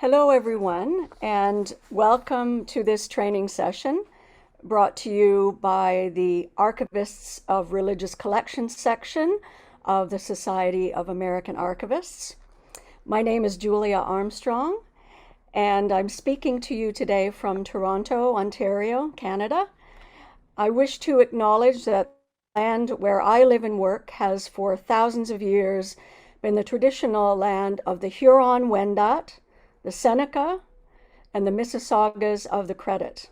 Hello, everyone, and welcome to this training session brought to you by the Archivists of Religious Collections section of the Society of American Archivists. My name is Julia Armstrong, and I'm speaking to you today from Toronto, Ontario, Canada. I wish to acknowledge that the land where I live and work has for thousands of years been the traditional land of the Huron-Wendat, the Seneca, and the Mississaugas of the Credit.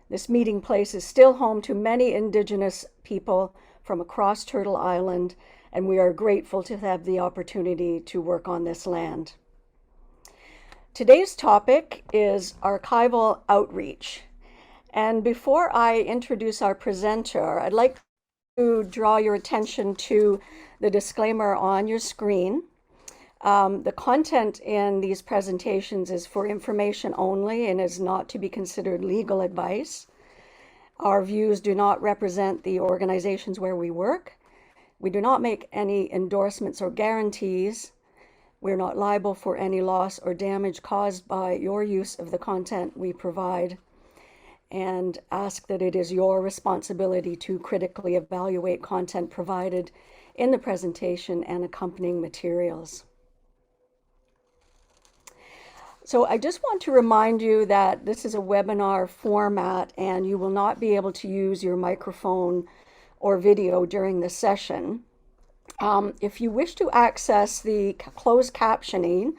This meeting place is still home to many Indigenous people from across Turtle Island, and we are grateful to have the opportunity to work on this land. Today's topic is archival outreach. And before I introduce our presenter, I'd like to draw your attention to the disclaimer on your screen. The content in these presentations is for information only and is not to be considered legal advice. Our views do not represent the organizations where we work. We do not make any endorsements or guarantees. We're not liable for any loss or damage caused by your use of the content we provide, and ask that it is your responsibility to critically evaluate content provided in the presentation and accompanying materials. So I just want to remind you that this is a webinar format and you will not be able to use your microphone or video during the session. If you wish to access the closed captioning,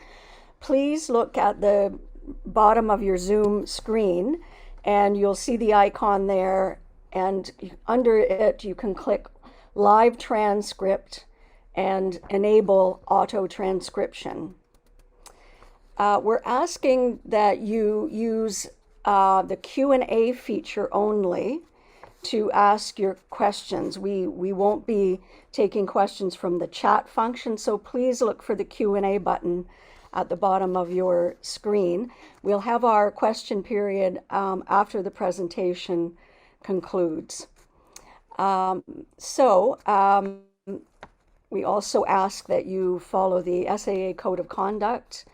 please look at the bottom of your Zoom screen and you'll see the icon there, and under it you can click Live Transcript and enable auto transcription. We're asking that you use the Q&A feature only to ask your questions. We won't be taking questions from the chat function, so please look for the Q&A button at the bottom of your screen. We'll have our question period after the presentation concludes. We also ask that you follow the SAA Code of Conduct.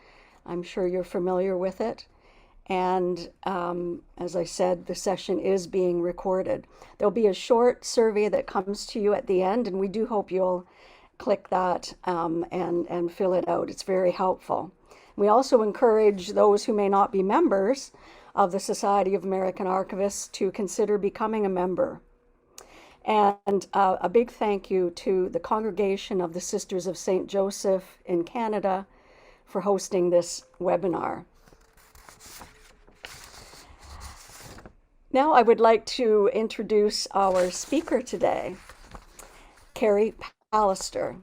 I'm sure you're familiar with it. And as I said, the session is being recorded. There'll be a short survey that comes to you at the end, and we do hope you'll click that and fill it out. It's very helpful. We also encourage those who may not be members of the Society of American Archivists to consider becoming a member. And a big thank you to the Congregation of the Sisters of St. Joseph in Canada for hosting this webinar. Now I would like to introduce our speaker today, Carey Pallister.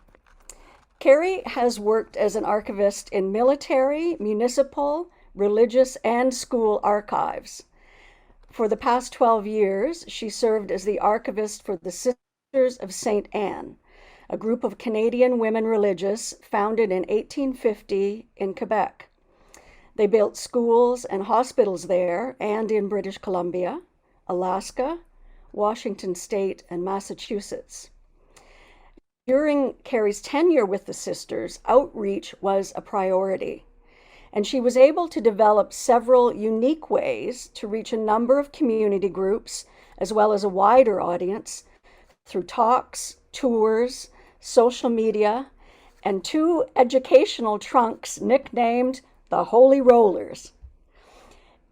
Carey has worked as an archivist in military, municipal, religious, and school archives. For the past 12 years, she served as the archivist for the Sisters of St. Anne, a group of Canadian women religious founded in 1850 in Quebec. They built schools and hospitals there and in British Columbia, Alaska, Washington State, and Massachusetts. During Carey's tenure with the sisters, outreach was a priority, and she was able to develop several unique ways to reach a number of community groups as well as a wider audience through talks, tours, social media, and 2 educational trunks nicknamed the Holy Rollers.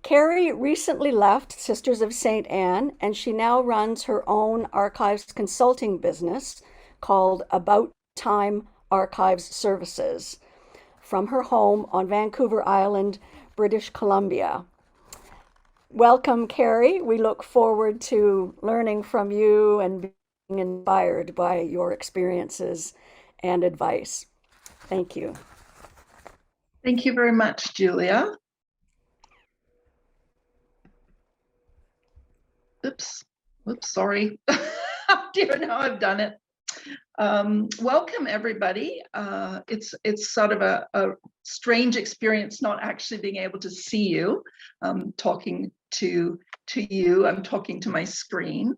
Carey recently left Sisters of St. Anne, and she now runs her own archives consulting business called About Time Archives Services from her home on Vancouver Island, British Columbia. Welcome, Carey. We look forward to learning from you and being inspired by your experiences and advice. Thank you. Thank you very much, Julia. Oops, sorry. Dear, now I've done it. Welcome, everybody. It's sort of a strange experience not actually being able to see you, talking to to you. I'm talking to my screen.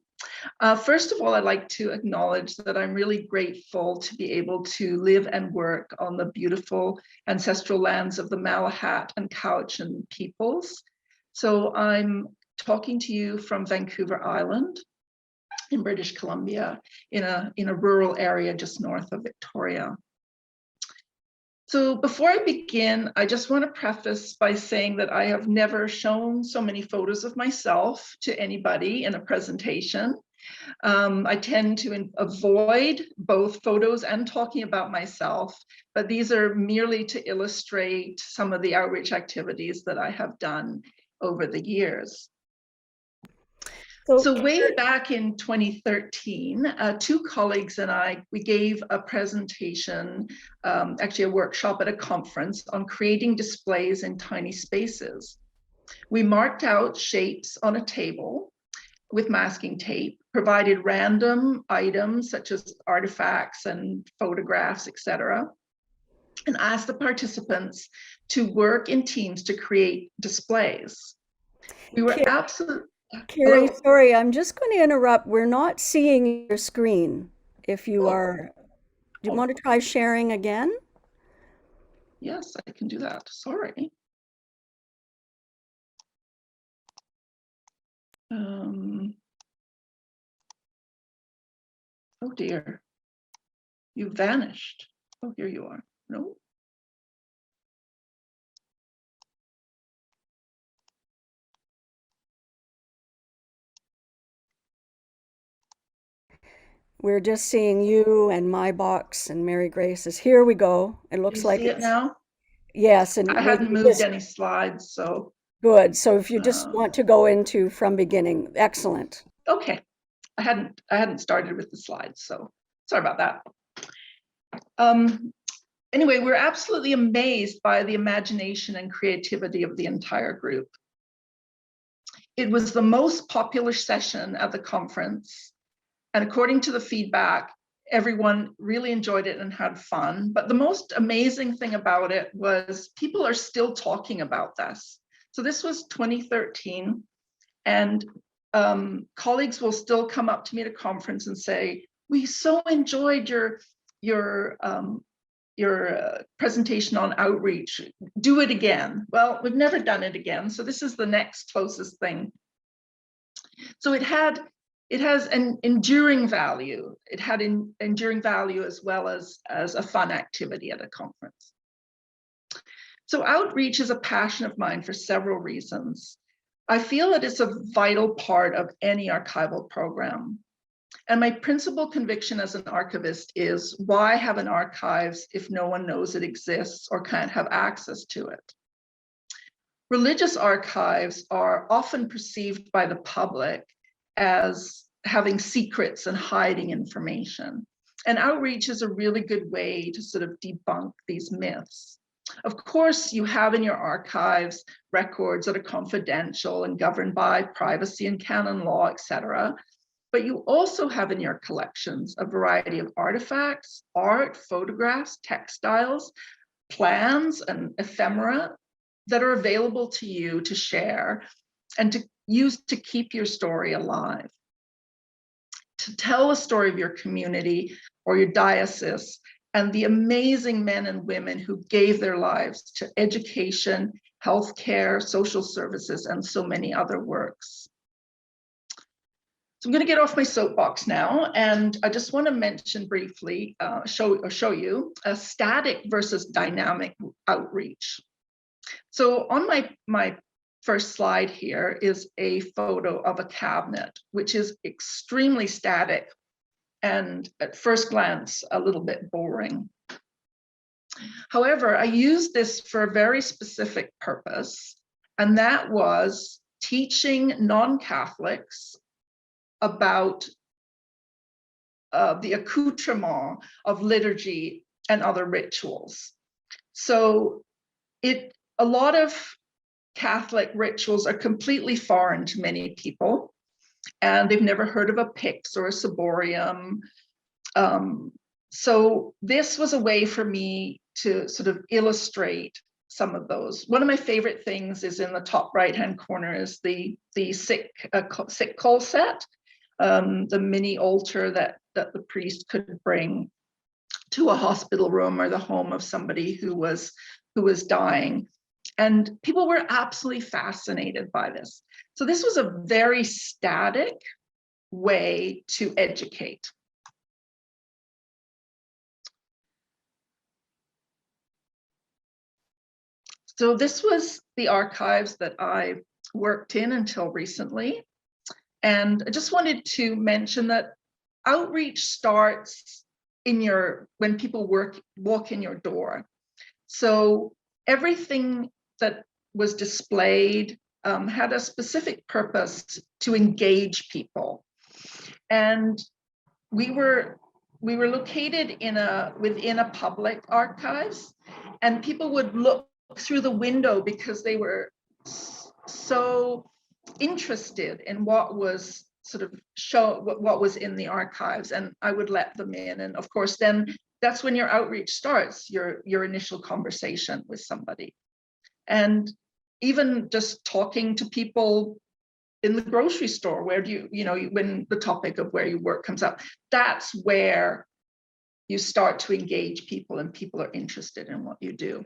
First of all, I'd like to acknowledge that I'm really grateful to be able to live and work on the beautiful ancestral lands of the Malahat and Cowichan peoples. So I'm talking to you from Vancouver Island in British Columbia, in a rural area just north of Victoria. So before I begin, I just want to preface by saying that I have never shown so many photos of myself to anybody in a presentation. I tend to avoid both photos and talking about myself, but these are merely to illustrate some of the outreach activities that I have done over the years. So way back in 2013, two colleagues and I, we gave a presentation, actually a workshop at a conference on creating displays in tiny spaces. We marked out shapes on a table with masking tape, provided random items such as artifacts and photographs, etc., and asked the participants to work in teams to create displays. We were absolutely... Carey, sorry, I'm just going to interrupt. We're not seeing your screen. If you are, do you want to try sharing again? Yes, I can do that. Sorry. Oh dear. You vanished. Oh, here you are. No. We're just seeing you and my box and Mary Grace's. Here we go. It looks like see it now. Yes, and I hadn't moved any slides, so good. So if you just want to go into from beginning, excellent. Okay, I hadn't started with the slides, so sorry about that. Anyway, we're absolutely amazed by the imagination and creativity of the entire group. It was the most popular session at the conference. And according to the feedback, everyone really enjoyed it and had fun. But the most amazing thing about it was people are still talking about this. So this was 2013, and colleagues will still come up to me at a conference and say, "We so enjoyed your presentation on outreach. Do it again." Well, we've never done it again, so this is the next closest thing. So it has an enduring value. It had an enduring value as well as a fun activity at a conference. So outreach is a passion of mine for several reasons. I feel that it's a vital part of any archival program. And my principal conviction as an archivist is, why have an archives if no one knows it exists or can't have access to it? Religious archives are often perceived by the public as having secrets and hiding information. And outreach is a really good way to sort of debunk these myths. Of course, you have in your archives records that are confidential and governed by privacy and canon law, etc. But you also have in your collections a variety of artifacts, art, photographs, textiles, plans, and ephemera that are available to you to share and to use to keep your story alive. To tell a story of your community or your diocese and the amazing men and women who gave their lives to education, healthcare, social services, and so many other works. So I'm going to get off my soapbox now, and I just want to mention briefly, show you a static versus dynamic outreach. So on my first slide here is a photo of a cabinet, which is extremely static and at first glance a little bit boring. However, I used this for a very specific purpose, and that was teaching non-Catholics about the accoutrement of liturgy and other rituals. So a lot of Catholic rituals are completely foreign to many people, and they've never heard of a pyx or a ciborium. So this was a way for me to sort of illustrate some of those. One of my favorite things is in the top right-hand corner is the sick call set, the mini altar that the priest could bring to a hospital room or the home of somebody who was dying. And people were absolutely fascinated by this. So this was a very static way to educate. So this was the archives that I worked in until recently. And I just wanted to mention that outreach starts when people walk in your door. So everything that was displayed had a specific purpose to engage people. And we were located within a public archives, and people would look through the window because they were so interested in what was what was in the archives, and I would let them in. And of course, then that's when your outreach starts, your initial conversation with somebody. And even just talking to people in the grocery store, where do when the topic of where you work comes up, that's where you start to engage people and people are interested in what you do.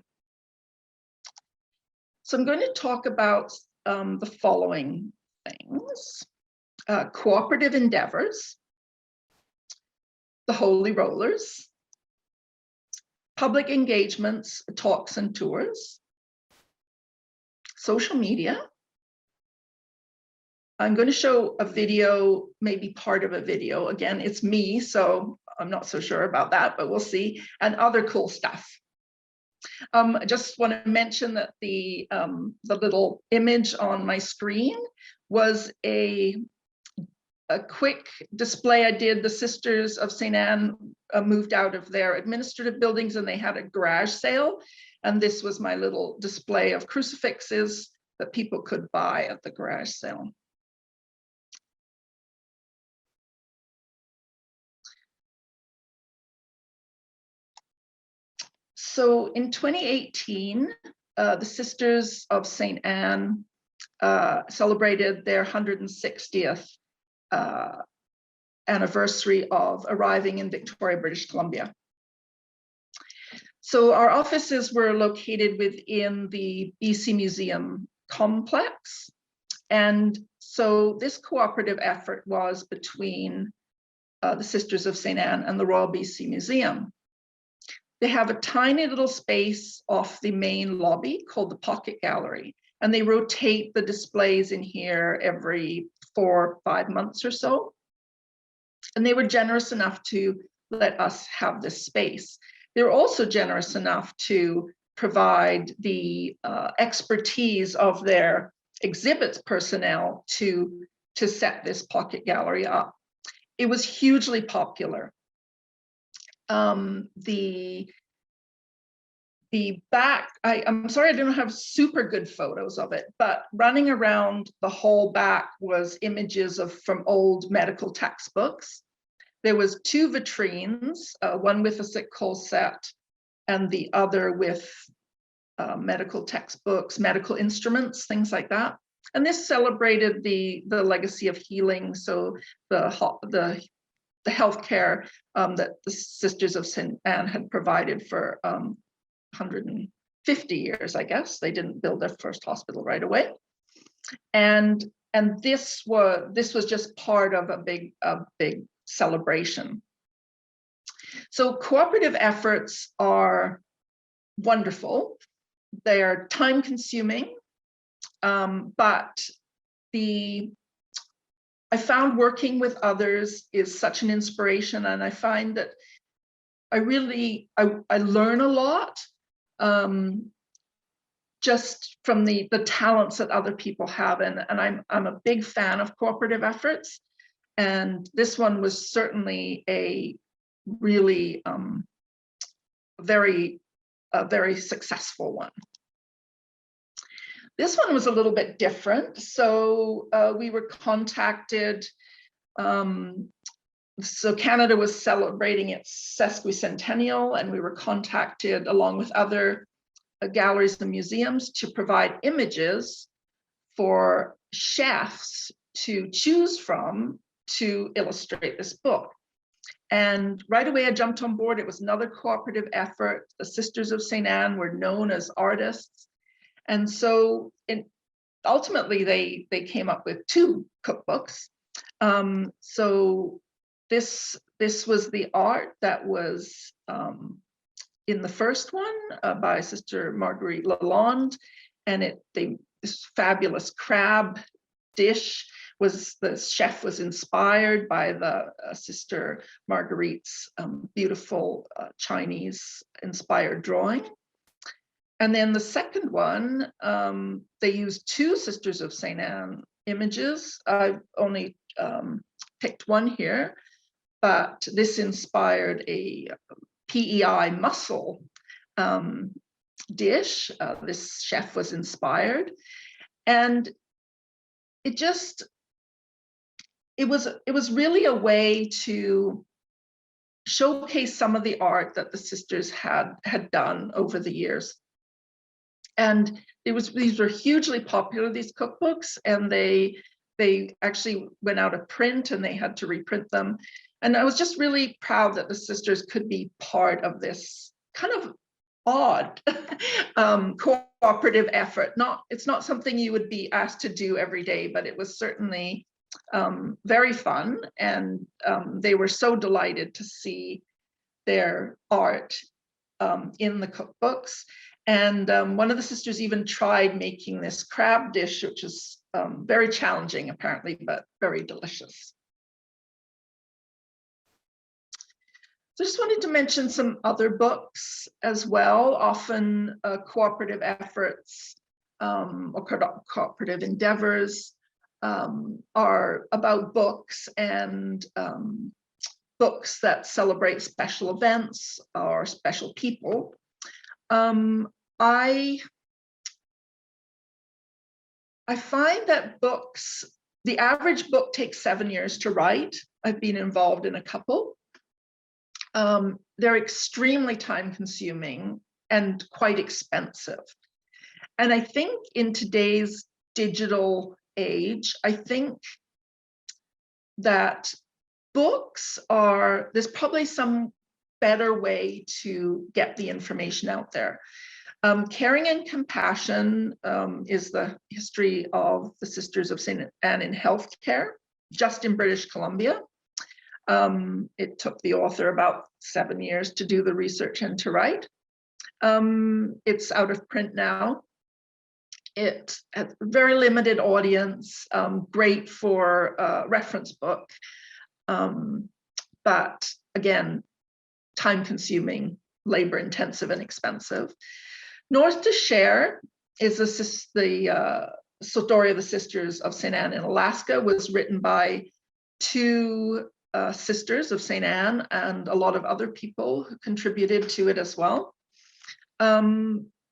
So I'm going to talk about the following things: cooperative endeavors, the Holy Rollers, public engagements, talks and tours, social media. I'm going to show a video, maybe part of a video. Again, it's me, so I'm not so sure about that, but we'll see, and other cool stuff. I just want to mention that the little image on my screen was a quick display I did. The Sisters of St. Anne moved out of their administrative buildings and they had a garage sale. And this was my little display of crucifixes that people could buy at the garage sale. So in 2018, the Sisters of St. Anne celebrated their 160th anniversary of arriving in Victoria, British Columbia. So our offices were located within the BC Museum complex. And so this cooperative effort was between the Sisters of St. Anne and the Royal BC Museum. They have a tiny little space off the main lobby called the Pocket Gallery, and they rotate the displays in here every 4 or 5 months or so. And they were generous enough to let us have this space. They were also generous enough to provide the expertise of their exhibits personnel to set this Pocket Gallery up. It was hugely popular. The back, I'm sorry, I don't have super good photos of it, but running around the whole back was images from old medical textbooks. There was 2 vitrines, one with a sick call set and the other with medical textbooks, medical instruments, things like that. And this celebrated the legacy of healing, so the healthcare that the Sisters of St. Anne had provided for 150 years, I guess. They didn't build their first hospital right away. And this was just part of a big celebration. So cooperative efforts are wonderful. They're time consuming, but I found working with others is such an inspiration, and I find that I learn a lot just from the talents that other people have, and I'm a big fan of cooperative efforts, and this one was certainly a really very successful one. This one was a little bit different. So we were contacted. So Canada was celebrating its sesquicentennial, and we were contacted along with other galleries and museums to provide images for chefs to choose from to illustrate this book. And right away I jumped on board. It was another cooperative effort. The Sisters of St. Anne were known as artists. And so ultimately they came up with 2 cookbooks. So this was the art that was in the first one by Sister Marguerite Lalonde, and this fabulous crab dish the chef was inspired by the Sister Marguerite's beautiful Chinese inspired drawing. And then the second one, they used 2 Sisters of St. Anne images. I've only picked one here, but this inspired a PEI mussel dish. This chef was inspired, and it was really a way to showcase some of the art that the sisters had done over the years. And these were hugely popular, these cookbooks, and they actually went out of print and they had to reprint them. And I was just really proud that the sisters could be part of this kind of odd cooperative effort. It's not something you would be asked to do every day, but it was certainly very fun. And they were so delighted to see their art in the cookbooks. And one of the sisters even tried making this crab dish, which is very challenging apparently, but very delicious. So I just wanted to mention some other books as well. Often cooperative efforts or cooperative endeavors are about books and books that celebrate special events or special people. I find that books, the average book takes 7 years to write. I've been involved in a couple. They're extremely time consuming and quite expensive. And I think in today's digital age, I think that books there's probably some better way to get the information out there. Caring and Compassion is the history of the Sisters of St. Anne in healthcare, just in British Columbia. It took the author about 7 years to do the research and to write. It's out of print now. It has a very limited audience, great for a reference book, but again, time consuming, labor intensive and expensive. North to Share is the story of the Sisters of St. Anne in Alaska, was written by 2 Sisters of St. Anne and a lot of other people who contributed to it as well.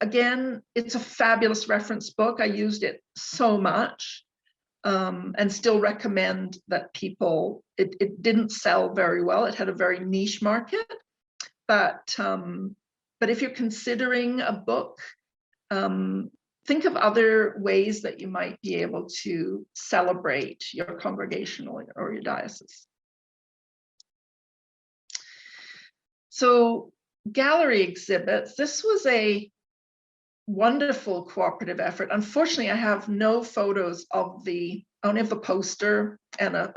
Again, it's a fabulous reference book. I used it so much and still recommend that people, it didn't sell very well. It had a very niche market, but if you're considering a book, think of other ways that you might be able to celebrate your congregation or your diocese. So gallery exhibits, this was a wonderful cooperative effort. Unfortunately, I have no photos of I only have the poster and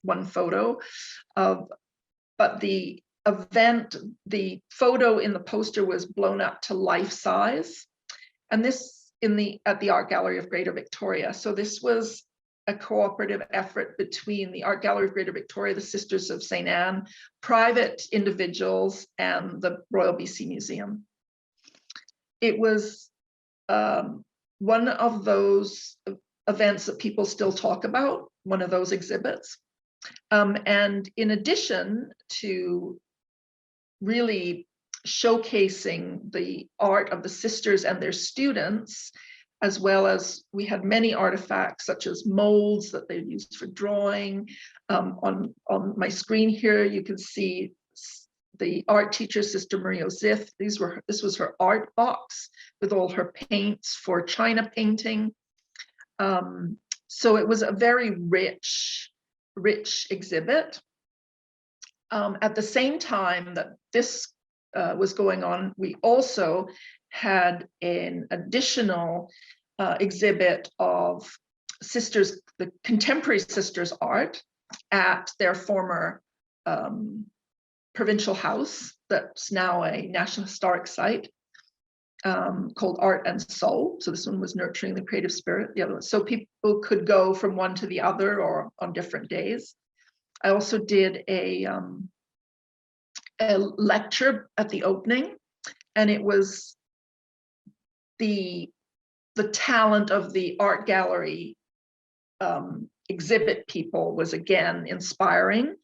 one photo but the event, the photo in the poster was blown up to life size. And this at the Art Gallery of Greater Victoria. So this was a cooperative effort between the Art Gallery of Greater Victoria, the Sisters of St. Anne, private individuals, and the Royal BC Museum. It was one of those events that people still talk about, one of those exhibits. And in addition to really showcasing the art of the sisters and their students, as well as we had many artifacts such as molds that they used for drawing. On my screen here, you can see the art teacher, Sister Maria Zith. This was her art box with all her paints for China painting. So it was a very rich exhibit. At the same time that this was going on, we also had an additional exhibit of sisters, the contemporary sisters' art at their former provincial house that's now a National Historic Site, called Art and Soul. So this one was Nurturing the Creative Spirit. The other one, so people could go from one to the other or on different days. I also did a lecture at the opening, and it was the talent of the art gallery exhibit people was again inspiring.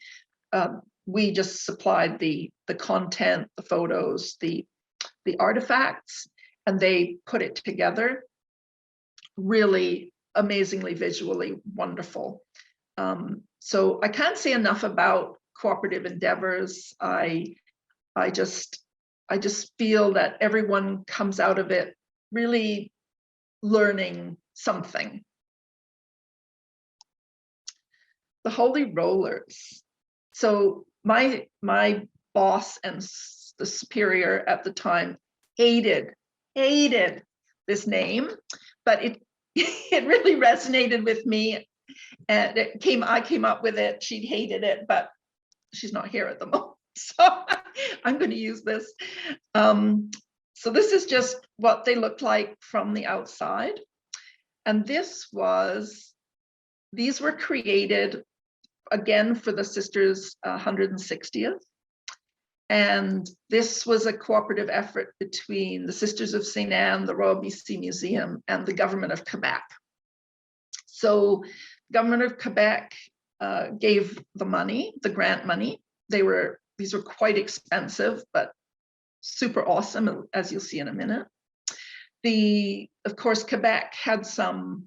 We just supplied the content, the photos, the artifacts, and they put it together. Really amazingly visually wonderful. So I can't say enough about cooperative endeavors. I just feel that everyone comes out of it really learning something. The Holy Rollers. So my boss and the superior at the time hated this name, but it really resonated with me, and I came up with it. She hated it, but she's not here at the moment, so I'm going to use this. So this is just what they look like from the outside, and these were created again for the sisters' 160th. And this was a cooperative effort between the Sisters of St. Anne, the Royal BC Museum, and the government of Quebec. So government of Quebec gave the money, the grant money. These were quite expensive, but super awesome, as you'll see in a minute. Of course, Quebec had some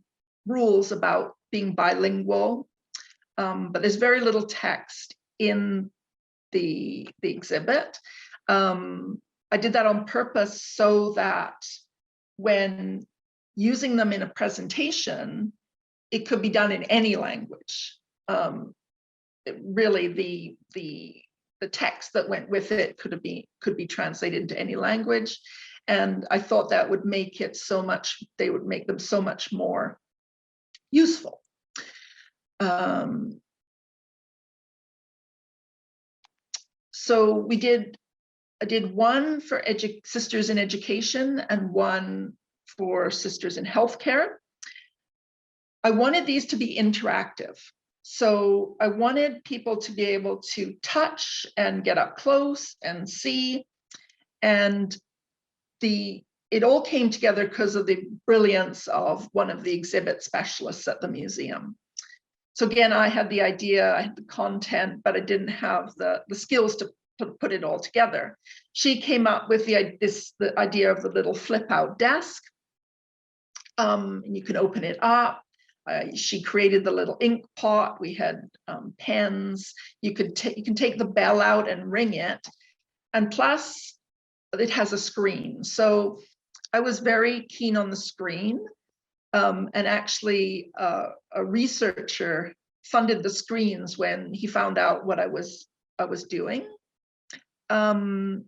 rules about being bilingual, but there's very little text in the exhibit. I did that on purpose so that when using them in a presentation, it could be done in any language. Really, the text that went with it could be translated into any language, and I thought that would make it so much. They would make them so much more useful. So I did one for sisters in education and one for sisters in healthcare. I wanted these to be interactive. So I wanted people to be able to touch and get up close and see. And it all came together because of the brilliance of one of the exhibit specialists at the museum. So again, I had the idea, I had the content, but I didn't have the skills to put it all together. She came up with the idea of the little flip out desk. And you can open it up. She created the little ink pot. We had pens. You can take the bell out and ring it. And plus, it has a screen. So I was very keen on the screen. And actually, a researcher funded the screens when he found out what I was doing. You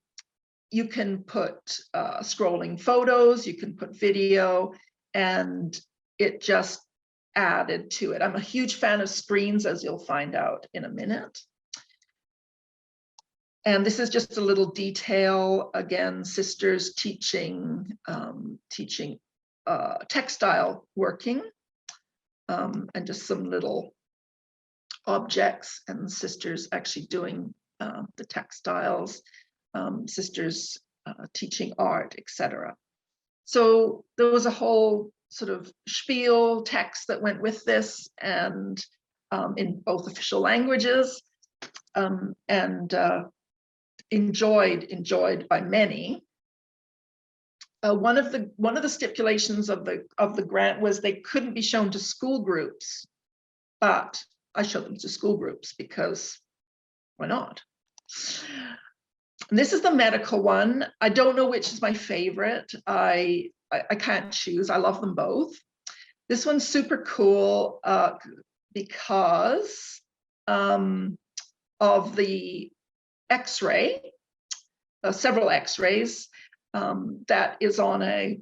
can put scrolling photos, you can put video, and it just added to it. I'm a huge fan of screens, as you'll find out in a minute. And this is just a little detail, again, sisters teaching textile working, and just some little objects, and sisters actually doing the textiles, sisters teaching art, etc. So there was a whole sort of spiel text that went with this, and in both official languages, and enjoyed by many. One of the stipulations of the grant was they couldn't be shown to school groups, but I showed them to school groups because why not? This is the medical one. I don't know which is my favorite. I can't choose. I love them both. This one's super cool because of the X-ray, several X-rays that is on a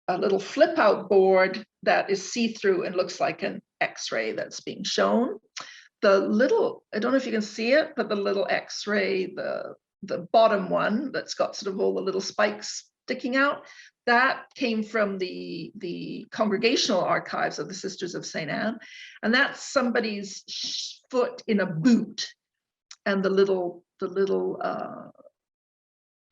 little flip out board that is see-through and looks like an X-ray that's being shown. The little, I don't know if you can see it, but the little X-ray, the bottom one that's got sort of all the little spikes sticking out, that came from the congregational archives of the Sisters of St. Anne. And that's somebody's foot in a boot. And the little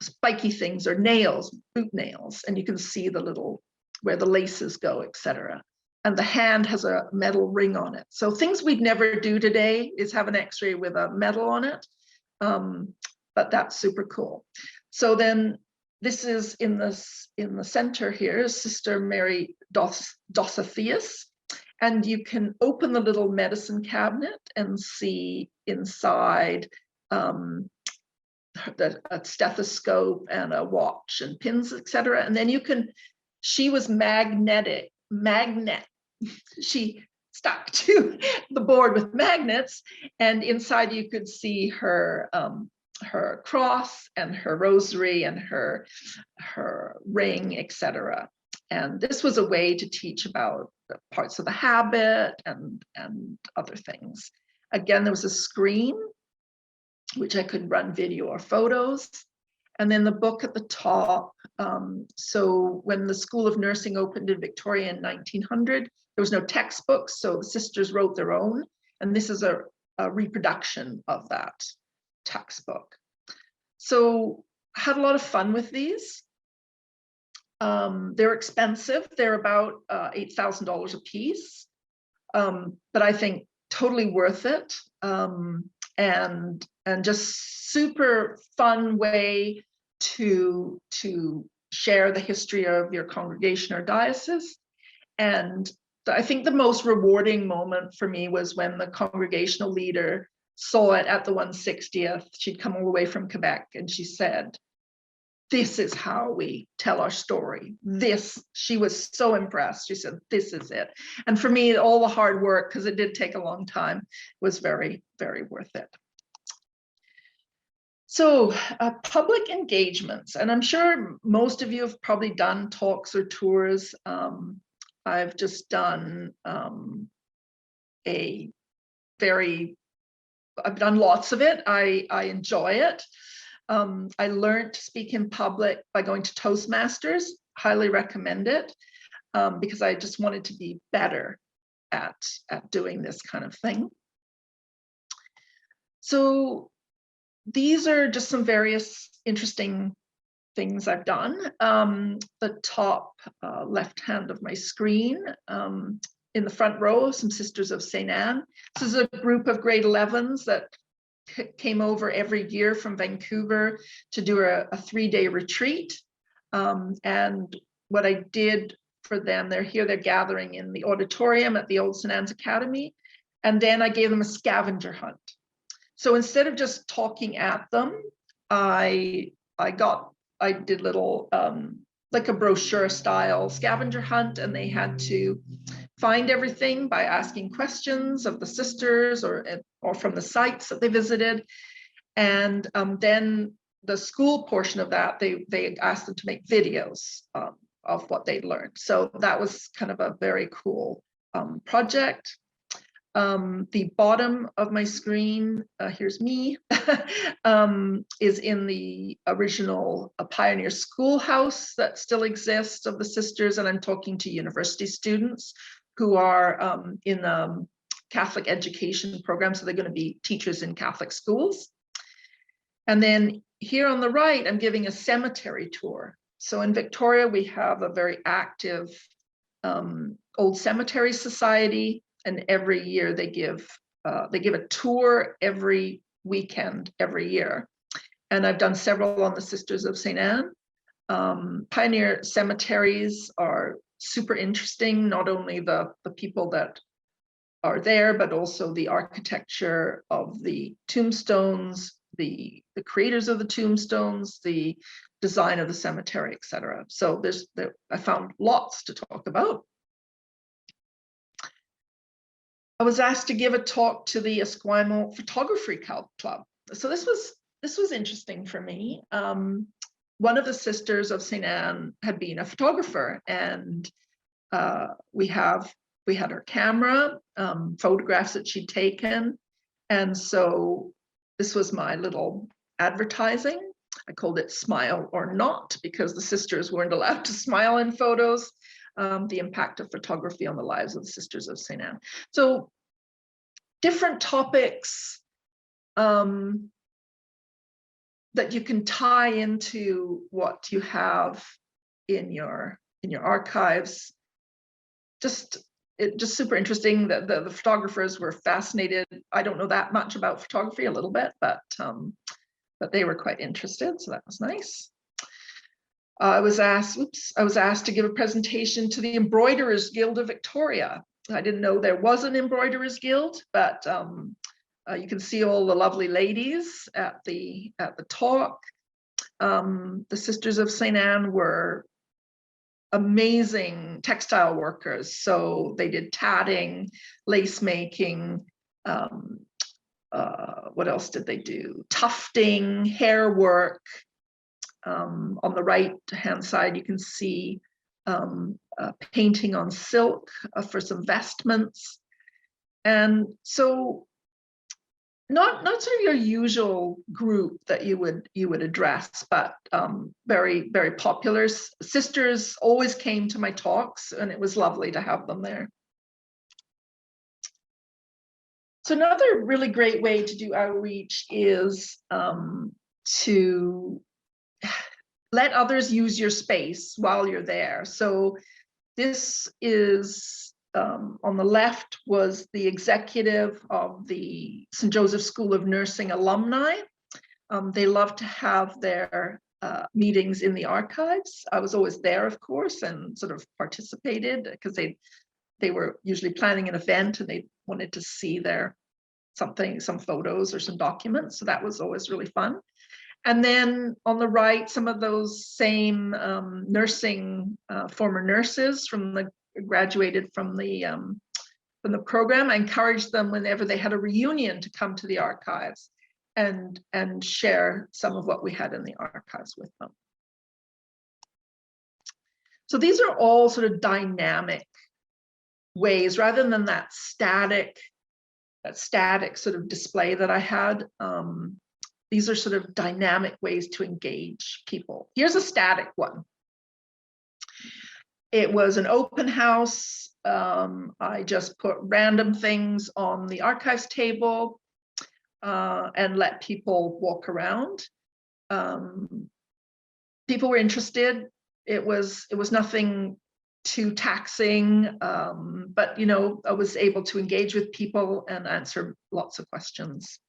spiky things are nails, boot nails. And you can see the little, where the laces go, etc. And the hand has a metal ring on it. So things we'd never do today is have an X-ray with a metal on it. But that's super cool. So then this is in the center here, Sister Mary Dositheus. And you can open the little medicine cabinet and see inside a stethoscope and a watch and pins, etc. And then you can, she was magnet. She stuck to the board with magnets, and inside you could see her cross and her rosary and her ring, etc. And this was a way to teach about the parts of the habit and other things. Again, there was a screen which I could run video or photos. And then the book at the top. So when the School of Nursing opened in Victoria in 1900, there was no textbooks, so the sisters wrote their own. And this is a reproduction of that textbook. So had a lot of fun with these. They're expensive. They're about $8,000 a piece, but I think totally worth it. And just super fun way to share the history of your congregation or diocese. And I think the most rewarding moment for me was when the congregational leader saw it at the 160th. She'd come all the way from Quebec, and she said, "This is how we tell our story." She was so impressed. She said, "This is it." And for me, all the hard work, because it did take a long time, was very, very worth it. So public engagements, and I'm sure most of you have probably done talks or tours. I've just done I've done lots of it. I enjoy it. I learned to speak in public by going to Toastmasters. Highly recommend it, because I just wanted to be better at doing this kind of thing. So these are just some various interesting things I've done. The top left hand of my screen, in the front row, some Sisters of St. Anne. This is a group of grade 11s that came over every year from Vancouver to do a 3-day retreat. And what I did for them, they're gathering in the auditorium at the old St. Anne's Academy. And then I gave them a scavenger hunt. So instead of just talking at them, I did little, like a brochure style scavenger hunt, and they had to find everything by asking questions of the sisters or from the sites that they visited. And then the school portion of that, they asked them to make videos of what they learned. So that was kind of a very cool project. The bottom of my screen, here's me, is in the original Pioneer Schoolhouse that still exists of the sisters, and I'm talking to university students who are in the Catholic education program, so they're going to be teachers in Catholic schools. And then here on the right, I'm giving a cemetery tour. So in Victoria, we have a very active Old Cemetery Society. And every year they give a tour every weekend, every year. And I've done several on the Sisters of St. Anne. Pioneer cemeteries are super interesting, not only the people that are there, but also the architecture of the tombstones, the creators of the tombstones, the design of the cemetery, etc. So I found lots to talk about. I was asked to give a talk to the Esquimalt Photography Club. So this was interesting for me. One of the sisters of St. Anne had been a photographer, and we had her camera, photographs that she'd taken. And so this was my little advertising. I called it Smile or Not, because the sisters weren't allowed to smile in photos. The impact of photography on the lives of the Sisters of St. Anne. So different topics that you can tie into what you have in your archives. Just super interesting that the photographers were fascinated. I don't know that much about photography, a little bit, but they were quite interested, so that was nice. I was asked to give a presentation to the Embroiderers Guild of Victoria. I didn't know there was an Embroiderers Guild, but you can see all the lovely ladies at the talk. The Sisters of St. Anne were amazing textile workers. So they did tatting, lace making, what else did they do? Tufting, hair work. On the right hand side, you can see painting on silk for some vestments. And so not sort of your usual group that you would address, but very, very popular. Sisters always came to my talks, and it was lovely to have them there. So another really great way to do outreach is to let others use your space while you're there. So this is, on the left was the executive of the St. Joseph School of Nursing alumni. They love to have their meetings in the archives. I was always there, of course, and sort of participated, because they were usually planning an event and they wanted to see some photos or some documents. So that was always really fun. And then on the right, some of those same nursing former nurses graduated from the program. I encouraged them whenever they had a reunion to come to the archives and share some of what we had in the archives with them. So these are all sort of dynamic ways, rather than that static sort of display that I had. These are sort of dynamic ways to engage people. Here's a static one. It was an open house. I just put random things on the archives table and let people walk around. People were interested. It was nothing too taxing, but I was able to engage with people and answer lots of questions.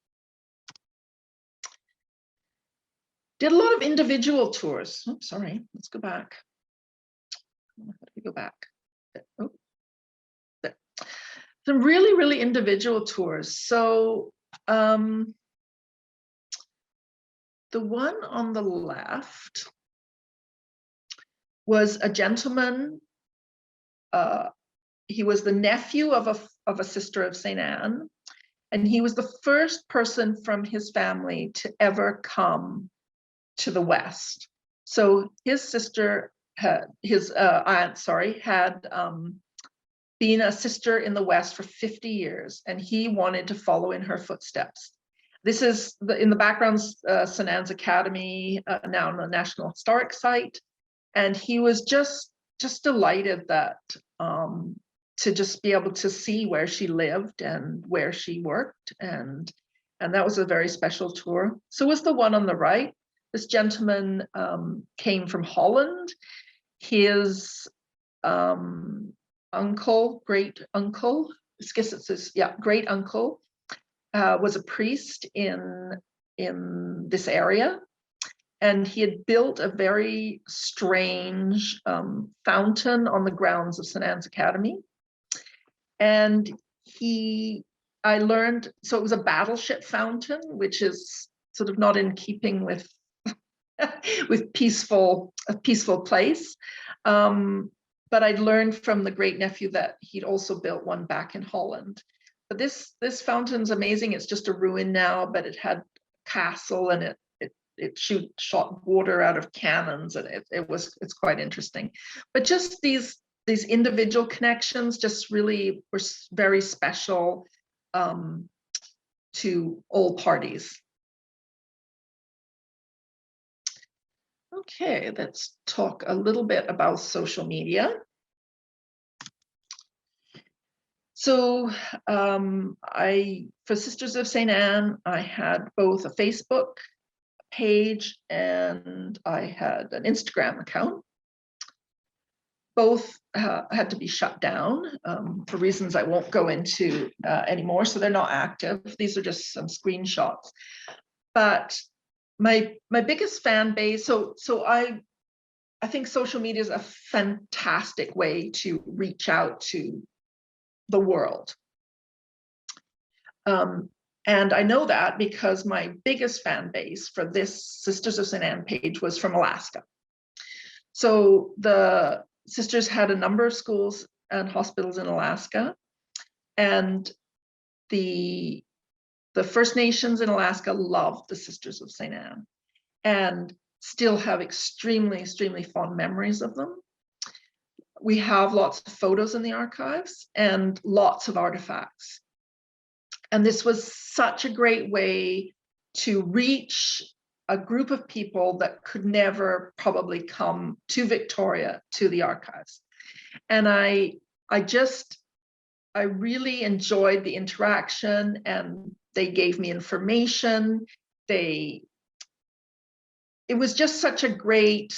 Did a lot of individual tours. Oh, sorry, let's go back. How do we go back? Oh, there. Some really, really individual tours. So the one on the left was a gentleman. He was the nephew of a sister of St. Anne, and he was the first person from his family to ever come to the West. So his sister had, his aunt, sorry, had been a sister in the West for 50 years, and he wanted to follow in her footsteps. This is in the background, St. Anne's Academy, now on the National Historic Site, and he was just delighted that to just be able to see where she lived and where she worked, and that was a very special tour. So was the one on the right. This gentleman came from Holland. His uncle, great uncle, I guess it's his, yeah, great uncle, was a priest in this area, and he had built a very strange fountain on the grounds of St. Anne's Academy. And I learned, so it was a battleship fountain, which is sort of not in keeping with with a peaceful place. But I'd learned from the great nephew that he'd also built one back in Holland. But this fountain's amazing. It's just a ruin now, but it had a castle, and it shot water out of cannons, and it's quite interesting. But just these individual connections just really were very special to all parties. Okay, let's talk a little bit about social media. So for Sisters of St. Anne, I had both a Facebook page and I had an Instagram account. Both had to be shut down for reasons I won't go into anymore, so they're not active. These are just some screenshots. But my biggest fan base, so I think social media is a fantastic way to reach out to the world. And I know that because my biggest fan base for this Sisters of St. Anne page was from Alaska. So the sisters had a number of schools and hospitals in Alaska, and the First Nations in Alaska loved the Sisters of St. Anne and still have extremely, extremely fond memories of them. We have lots of photos in the archives and lots of artifacts. And this was such a great way to reach a group of people that could never probably come to Victoria to the archives. And I really enjoyed the interaction, and they gave me information. It was just such a great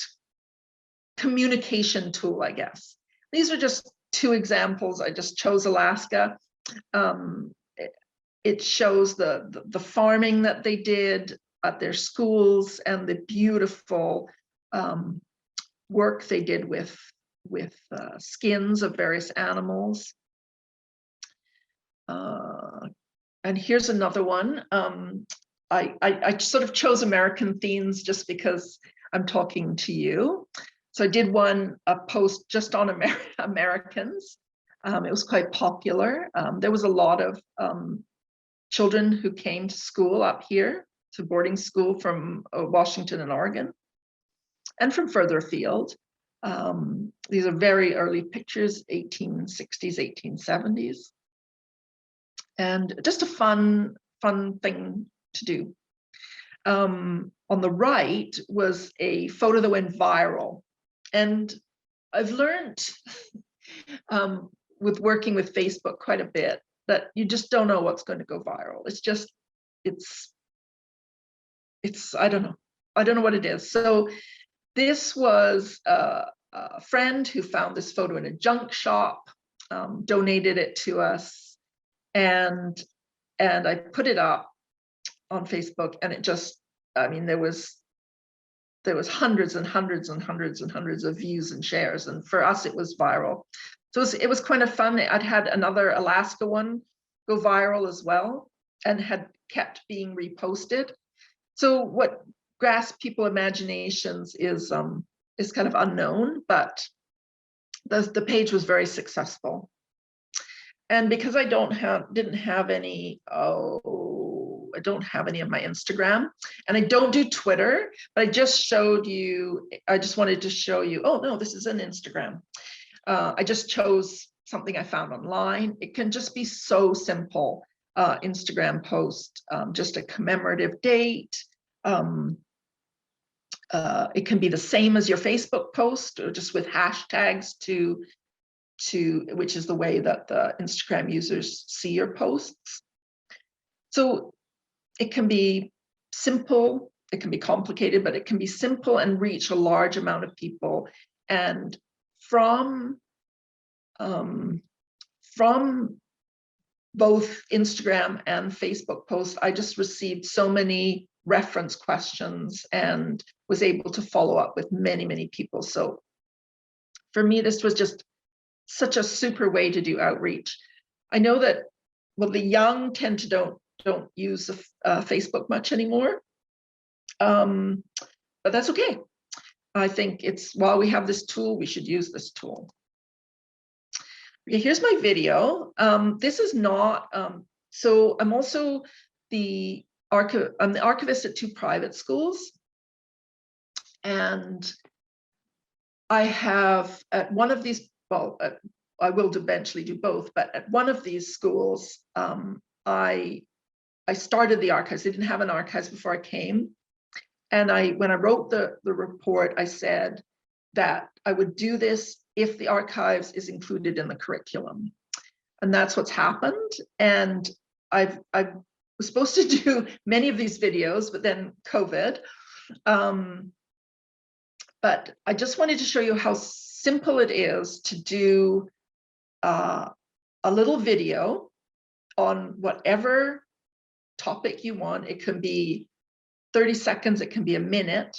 communication tool, I guess. These are just two examples. I just chose Alaska. It shows the farming that they did at their schools and the beautiful work they did with skins of various animals. And here's another one. I sort of chose American themes just because I'm talking to you. So I did a post just on Americans. It was quite popular. There was a lot of children who came to school up here, to boarding school from Washington and Oregon, and from further afield. These are very early pictures, 1860s, 1870s. And just a fun thing to do. On the right was a photo that went viral. And I've learned with working with Facebook quite a bit that you just don't know what's going to go viral. It's I don't know what it is. So this was a friend who found this photo in a junk shop, donated it to us, and I put it up on Facebook, and it just, I mean, there was hundreds and hundreds and hundreds and hundreds of views and shares, and for us it was viral. So it was kind of fun. I'd had another Alaska one go viral as well, and had kept being reposted. So what grasped people's imaginations is kind of unknown, but the page was very successful. And because I didn't have any of my Instagram, and I don't do Twitter, but I just wanted to show you, oh no, this is an Instagram. I just chose something I found online. It can just be so simple. Instagram post, just a commemorative date. It can be the same as your Facebook post, or just with hashtags which is the way that the Instagram users see your posts. So it can be simple, it can be complicated, but it can be simple and reach a large amount of people. And from both Instagram and Facebook posts, I just received so many reference questions and was able to follow up with many, many people. So for me, this was just such a super way to do outreach. I know that, well, the young tend to don't use Facebook much anymore, But that's okay. I think it's, while we have this tool, we should use this tool. Okay, here's my video. This is not, so I'm also I'm the archivist at 2 private schools. And I have at one of these, well, I will eventually do both, but at one of these schools, I started the archives. They didn't have an archives before I came. And when I wrote the report, I said that I would do this if the archives is included in the curriculum. And that's what's happened. And I was supposed to do many of these videos, but then COVID. But I just wanted to show you how simple it is to do a little video on whatever topic you want. It can be 30 seconds, it can be a minute.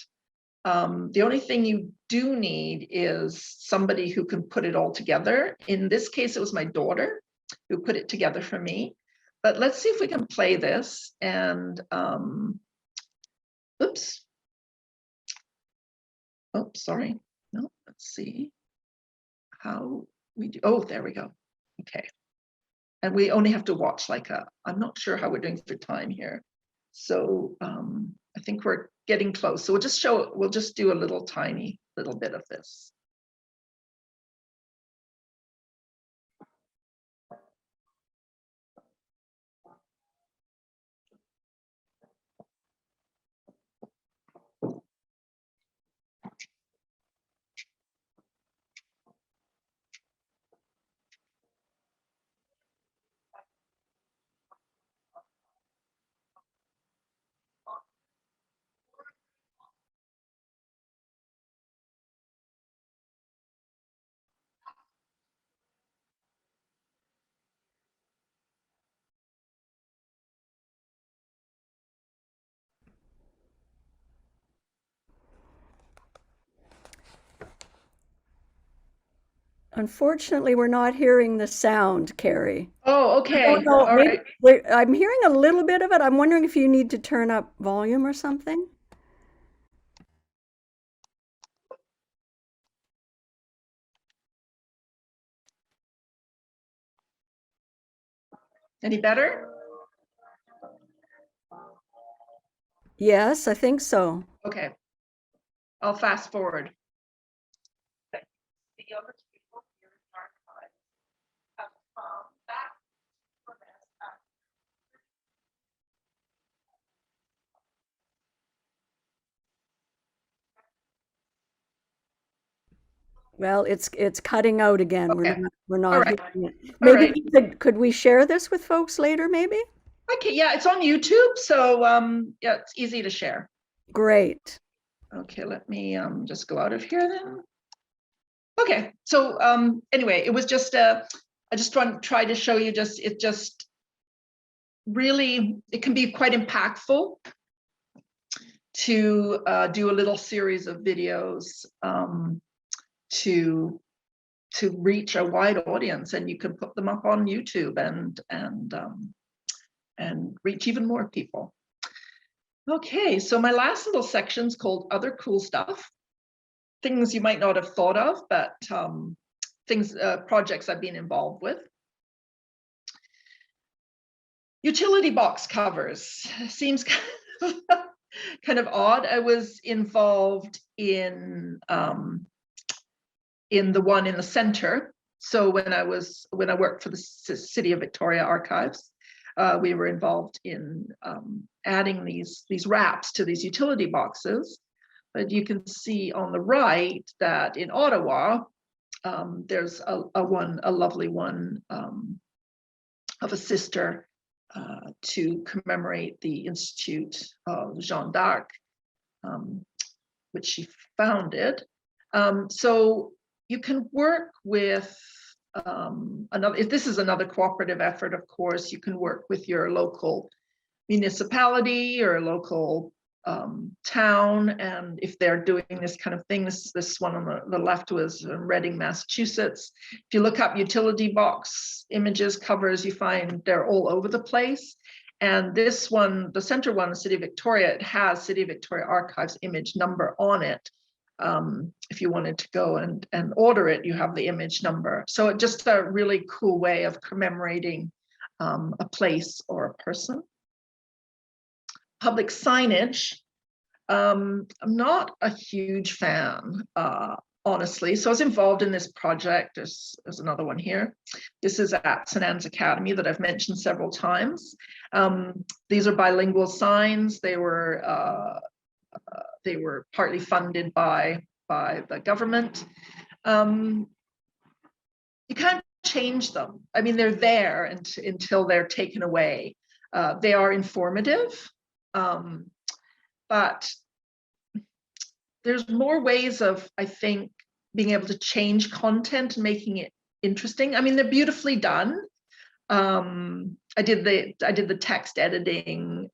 The only thing you do need is somebody who can put it all together. In this case, it was my daughter who put it together for me. But let's see if we can play this. And oops. Oh, sorry. No, let's see how we do. Oh, there we go. Okay. And we only have to watch like I'm not sure how we're doing for time here. So I think we're getting close. So we'll just do a little tiny little bit of this. Unfortunately, we're not hearing the sound, Carey. Oh, I okay. don't know, All maybe right. I'm hearing a little bit of it. I'm wondering if you need to turn up volume or something. Any better? Yes, I think so. Okay. I'll fast forward. The other people here in archives have back for this. Well, it's cutting out again. Okay. We're All not right. hearing it. All Maybe right. could we share this with folks later, maybe? Okay, yeah, it's on YouTube, so yeah, it's easy to share. Great. Okay, let me just go out of here then. Okay, so anyway, it was just I just want to try to show you it just really, it can be quite impactful to do a little series of videos to reach a wide audience, and you can put them up on YouTube and reach even more people. Okay, so my last little section is called Other Cool Stuff. Things you might not have thought of, but projects I've been involved with. Utility box covers seems kind of odd. I was involved in the one in the center. So when I worked for the City of Victoria Archives, we were involved in adding these wraps to these utility boxes. But you can see on the right that in Ottawa, there's a lovely one of a sister to commemorate the Institute of Jeanne d'Arc, which she founded. So you can work with if this is another cooperative effort, of course, you can work with your local municipality or local town, and if they're doing this kind of thing, this one on the left was in Reading, Massachusetts. If you look up utility box images, covers, you find they're all over the place. And this one, the center one, the City of Victoria, it has City of Victoria Archives image number on it. If you wanted to go and order it, you have the image number. So it's just a really cool way of commemorating a place or a person. Public signage. I'm not a huge fan, honestly. So I was involved in this project. There's another one here. This is at St. Anne's Academy that I've mentioned several times. These are bilingual signs. They were partly funded by the government. You can't change them. I mean, they're there until they're taken away. They are informative, but there's more ways of, I think, being able to change content and making it interesting. I mean, they're beautifully done. I did the text editing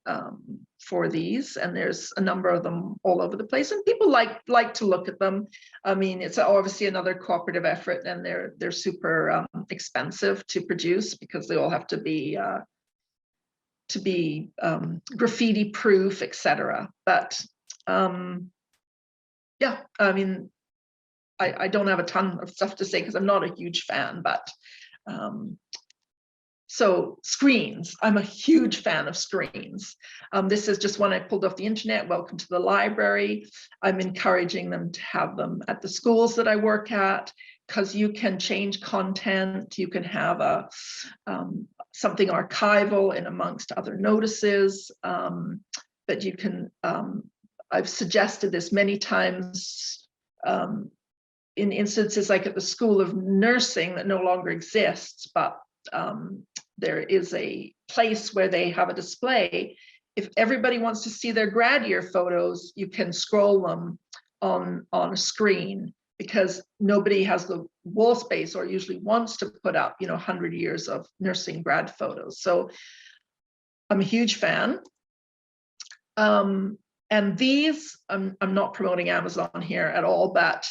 for these, and there's a number of them all over the place, and people like to look at them. I mean, it's obviously another cooperative effort, and they're super expensive to produce because they all have to be graffiti proof, etc. But yeah, I mean, I don't have a ton of stuff to say because I'm not a huge fan, but so screens, I'm a huge fan of screens. This is just one I pulled off the internet. Welcome to the library. I'm encouraging them to have them at the schools that I work at, because you can change content. You can have a something archival in amongst other notices, but you can, I've suggested this many times in instances like at the School of Nursing that no longer exists, but there is a place where they have a display. If everybody wants to see their grad year photos, you can scroll them on a screen, because nobody has the wall space or usually wants to put up, 100 years of nursing grad photos. So I'm a huge fan. And these, I'm not promoting Amazon here at all, but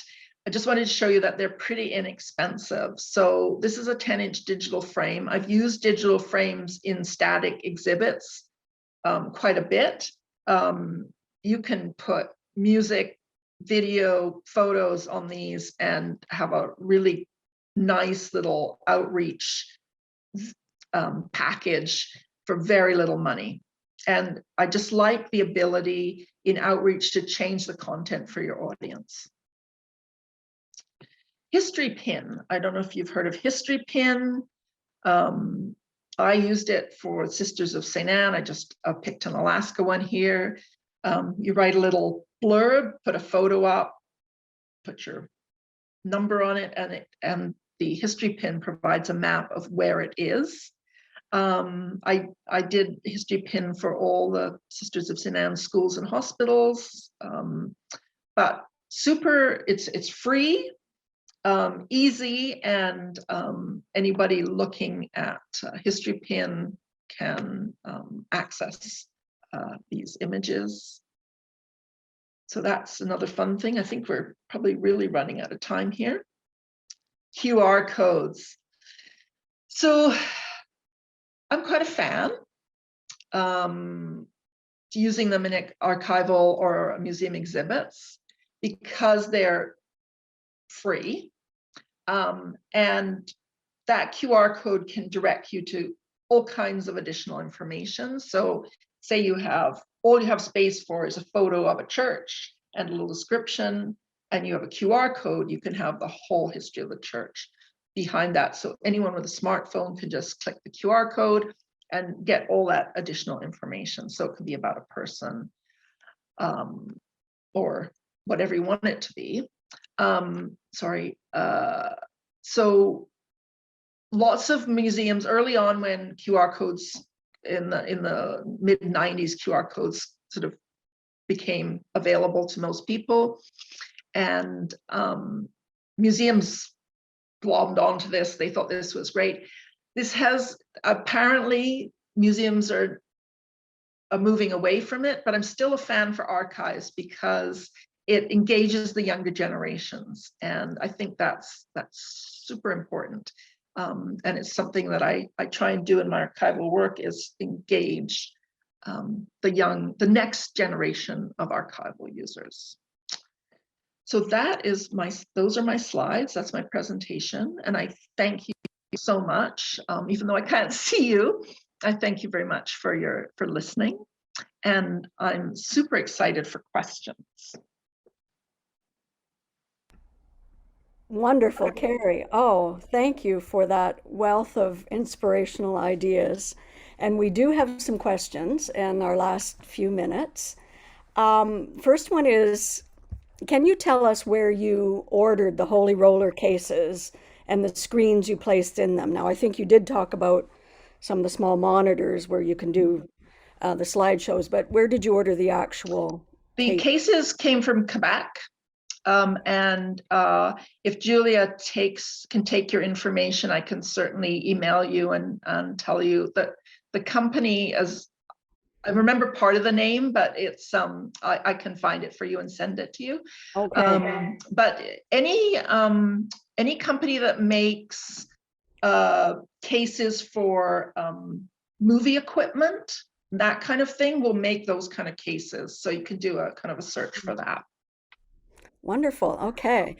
I just wanted to show you that they're pretty inexpensive. So this is a 10-inch digital frame. I've used digital frames in static exhibits quite a bit. You can put music, video, photos on these and have a really nice little outreach package for very little money. And I just like the ability in outreach to change the content for your audience. History pin. I don't know if you've heard of history pin. I used it for Sisters of St. Anne. I just picked an Alaska one here. You write a little blurb, put a photo up, put your number on it, and the history pin provides a map of where it is. I did history pin for all the Sisters of St. Anne schools and hospitals, but it's free, easy, and anybody looking at history pin can access these images. So that's another fun thing. I think we're probably really running out of time here. QR codes. So I'm quite a fan. Using them in archival or museum exhibits because they're free. And that QR code can direct you to all kinds of additional information. So say all you have space for is a photo of a church and a little description, and you have a QR code, you can have the whole history of the church behind that. So anyone with a smartphone can just click the QR code and get all that additional information. So it could be about a person or whatever you want it to be. So lots of museums early on, when QR codes in the mid-90s, QR codes sort of became available to most people, and museums glommed onto this. They thought this was great. This has apparently, museums are moving away from it, but I'm still a fan for archives because it engages the younger generations, and I think that's super important. And it's something that I try and do in my archival work, is engage the next generation of archival users. So those are my slides. That's my presentation. And I thank you so much. Even though I can't see you, I thank you very much for listening. And I'm super excited for questions. Wonderful, Carey. Oh, thank you for that wealth of inspirational ideas. And we do have some questions in our last few minutes. First one is, can you tell us where you ordered the Holy Roller cases and the screens you placed in them? Now, I think you did talk about some of the small monitors where you can do the slideshows, but where did you order the actual The case? cases came from Quebec. And if Julia can take your information, I can certainly email you and tell you that the company, as I remember part of the name, but it's I can find it for you and send it to you. Okay. But any company that makes cases for movie equipment, that kind of thing, will make those kind of cases. So you can do a kind of a search for that. Wonderful. Okay.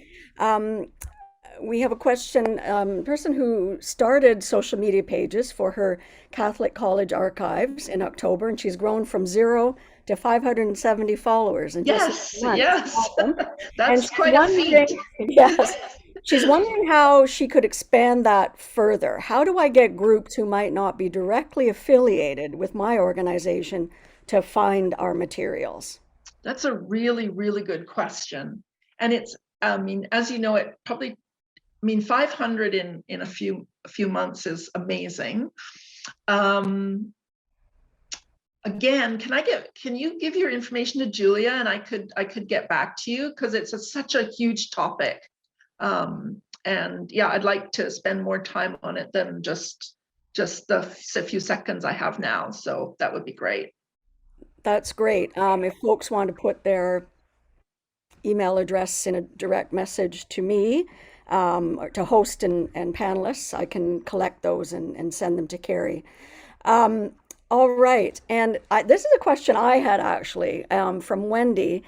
We have a question, person who started social media pages for her Catholic College archives in October, and she's grown from 0 to 570 followers in just 6 Yes, months. yes. Awesome. And That's she's quite a wondering, feat. yes, she's wondering how she could expand that further. How do I get groups who might not be directly affiliated with my organization to find our materials? That's a really, really good question. And it's, I mean, as you know, it probably, I mean, 500 in a few months is amazing. Again, can you give your information to Julia, and I could get back to you, because it's such a huge topic. And yeah, I'd like to spend more time on it than just the few seconds I have now. So that would be great. That's great. If folks want to put their email address in a direct message to me, or to host and panelists, I can collect those and send them to Carey. All right. And this is a question I had actually from Wendy.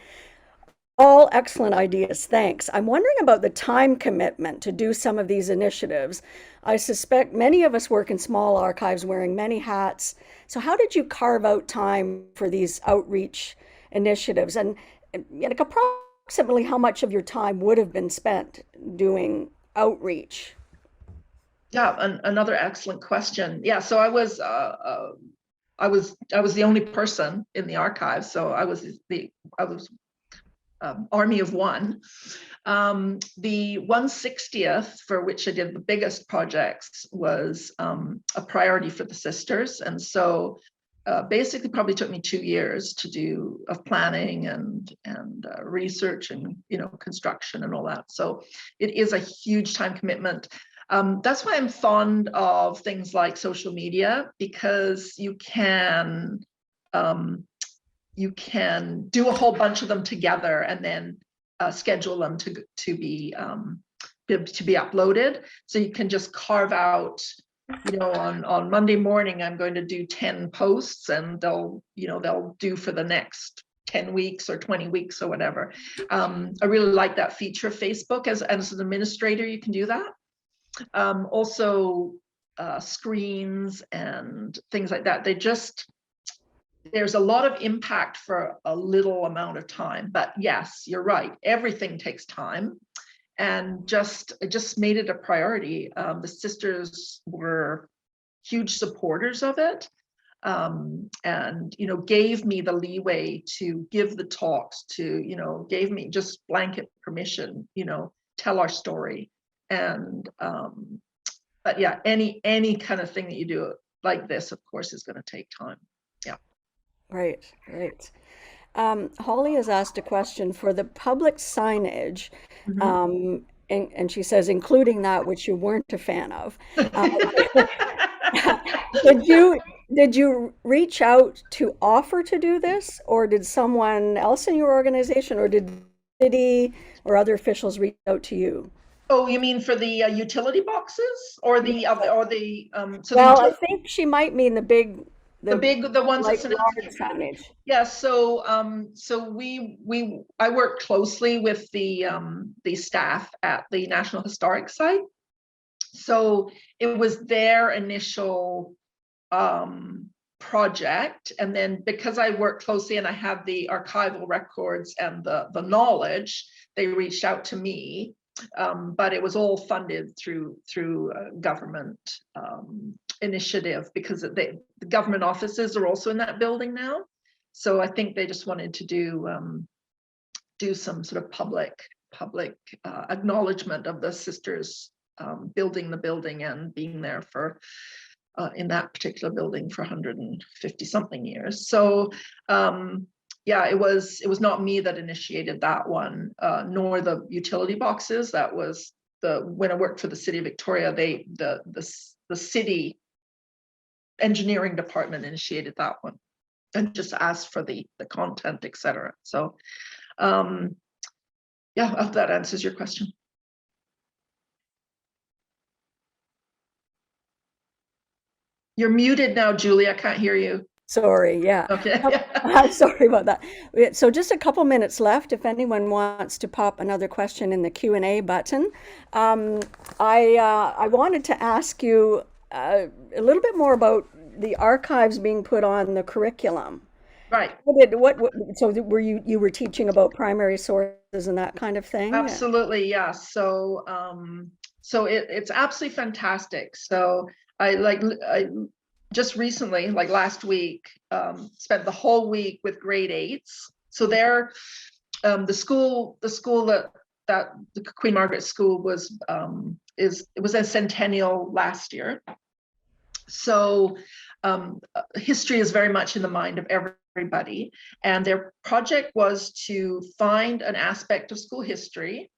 All excellent ideas, thanks. I'm wondering about the time commitment to do some of these initiatives. I suspect many of us work in small archives wearing many hats. So how did you carve out time for these outreach initiatives? And like approximately how much of your time would have been spent doing outreach? Yeah, another excellent question. Yeah, so I was the only person in the archive, so I was army of one. The 160th, for which I did the biggest projects, was a priority for the sisters, and so basically probably took me 2 years to do of planning and research and construction and all that. So it is a huge time commitment. That's why I'm fond of things like social media, because you can do a whole bunch of them together and then schedule them to be uploaded. So you can just carve out, on Monday morning, I'm going to do 10 posts, and they'll do for the next 10 weeks or 20 weeks or whatever. I really like that feature of Facebook. As an administrator, you can do that. Also, screens and things like that. There's a lot of impact for a little amount of time. But yes, you're right. Everything takes time. And I just made it a priority. The sisters were huge supporters of it, and gave me the leeway to give the talks, gave me just blanket permission, tell our story. And but yeah, any kind of thing that you do like this, of course, is going to take time. Yeah. Right, right. Holly has asked a question for the public signage, and she says, including that which you weren't a fan of. Did you reach out to offer to do this, or did someone else in your organization, or did the city or other officials reach out to you? Oh, you mean for the utility boxes or so the Well, I utility, think she might mean the the ones that like sit large signage. Yeah, so I work closely with the staff at the National Historic Site. So it was their initial project, and then because I work closely and I have the archival records and the knowledge, they reached out to me. But it was all funded through government initiative, because the government offices are also in that building now. So I think they just wanted to do some sort of public acknowledgement of the sisters building the building and being there for in that particular building for 150 something years. So yeah, it was not me that initiated that one, nor the utility boxes. That was when I worked for the city of Victoria, the city engineering department initiated that one and just asked for the content, etc. So yeah, I hope that answers your question. You're muted now, Julie. I can't hear you. Sorry, yeah. Okay. Sorry about that. So just a couple minutes left. If anyone wants to pop another question in the Q&A button. I wanted to ask you a little bit more about the archives being put on the curriculum. Right. So were you were teaching about primary sources and that kind of thing? Absolutely, yeah. So it's absolutely fantastic. So I just recently, like last week, spent the whole week with grade 8s. So they're the school that the Queen Margaret School was it was a centennial last year. So history is very much in the mind of everybody, and their project was to find an aspect of school history,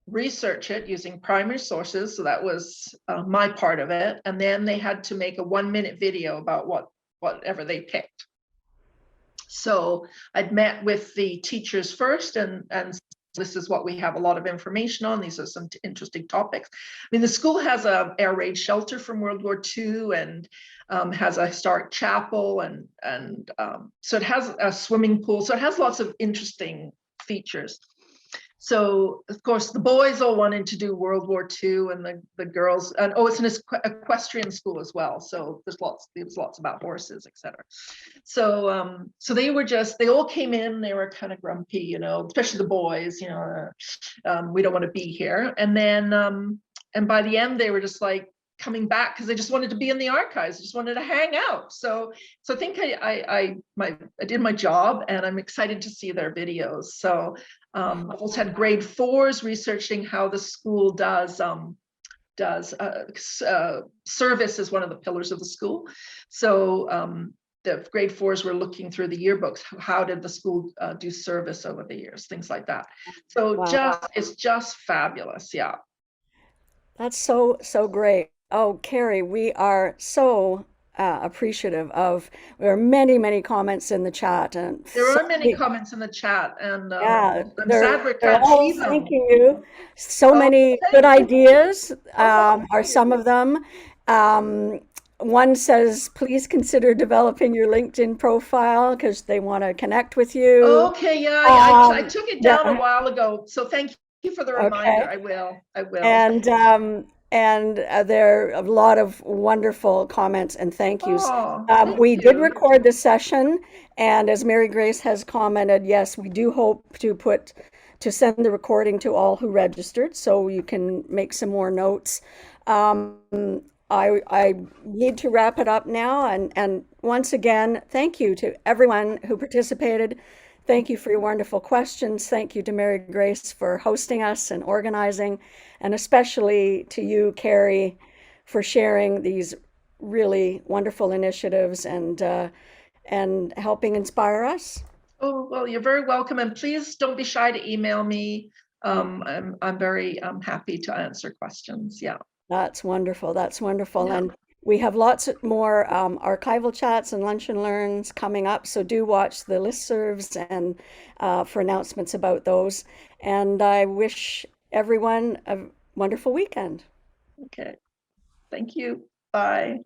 research it using primary sources. So that was my part of it, and then they had to make a 1-minute video about whatever they picked. So I'd met with the teachers first, and this is what we have a lot of information on. These are some interesting topics. I mean, the school has a air raid shelter from World War II, and has a historic chapel, and so it has a swimming pool. So it has lots of interesting features. So of course the boys all wanted to do World War II, and the girls, and it's an equestrian school as well. So there's lots about horses, etc. So so they all came in, they were kind of grumpy, you know, especially the boys, you know, we don't want to be here. And then and by the end they were just like coming back because they just wanted to be in the archives, just wanted to hang out. So I think I did my job, and I'm excited to see their videos. So I've also had grade 4s researching how the school does service is one of the pillars of the school. So the grade 4s were looking through the yearbooks. How did the school do service over the years? Things like that. So Wow. it's just fabulous. Yeah. That's so great. Oh, Carey, we are so appreciative of. There are many comments in the chat, and There so are many comments in the chat, and yeah, I'm sad we they're can't all see them. thanking you. So Oh, many thank good you. ideas Oh, are some of them. Um, One says, please consider developing your LinkedIn profile because they want to connect with you. okay. Yeah, I Um, took it down a yeah, while ago. So thank you for the reminder. okay. I will. I will. And there are a lot of wonderful comments and thank yous. Oh, thank We did you. record this session, and as Mary Grace has commented, yes, we do hope to send the recording to all who registered, so you can make some more notes. Um, I need to wrap it up now, and once again, thank you to everyone who participated. Thank you for your wonderful questions. Thank you to Mary Grace for hosting us and organizing, and especially to you, Carey, for sharing these really wonderful initiatives and helping inspire us. Oh, well, you're very welcome, and please don't be shy to email me. I'm very happy to answer questions. Yeah. That's wonderful. That's wonderful. Yeah. And we have lots more archival chats and lunch and learns coming up. So do watch the listservs and for announcements about those. And I wish everyone wonderful weekend. Okay. Thank you. Bye.